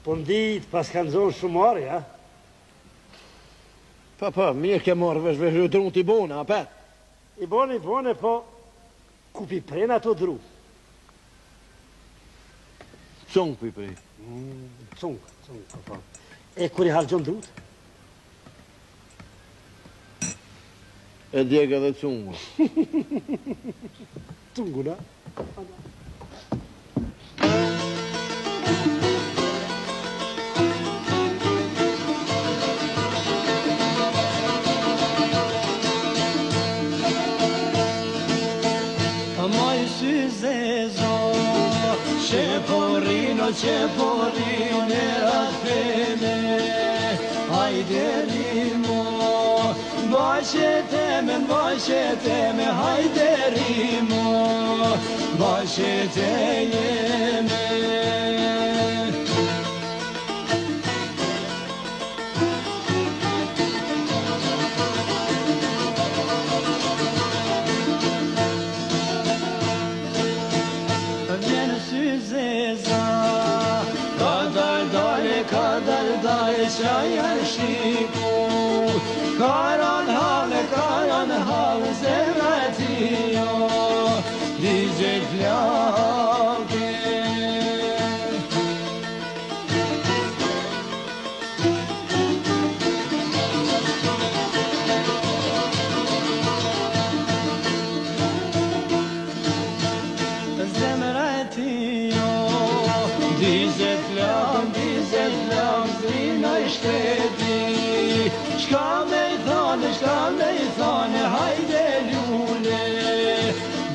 Po ndit, pas kanë zonë shumë marë, ja? Pa, mirë ke marrë vesh dru t'i bone, apet? I bone, po ku pi prena ato dru? Cong pi prej. Cong, po. E kur i hargjon drut? E djega dhe cungu. Cungu, na? Çeporino rafeme haydi rimo başeteme haydi rimo başeteme Şayan şiku karan hal zemetiyo diyeceklerdi zemetiyo diyeceklerdi Shka me i thane, hajde lule,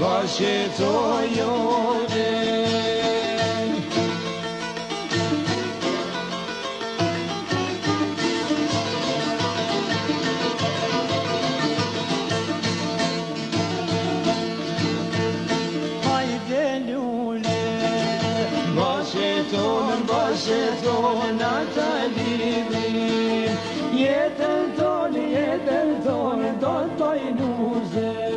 bashkëtojore. Hajde lule, bashkëtojnë ata librin, jetën tonë, do t'oj nuze.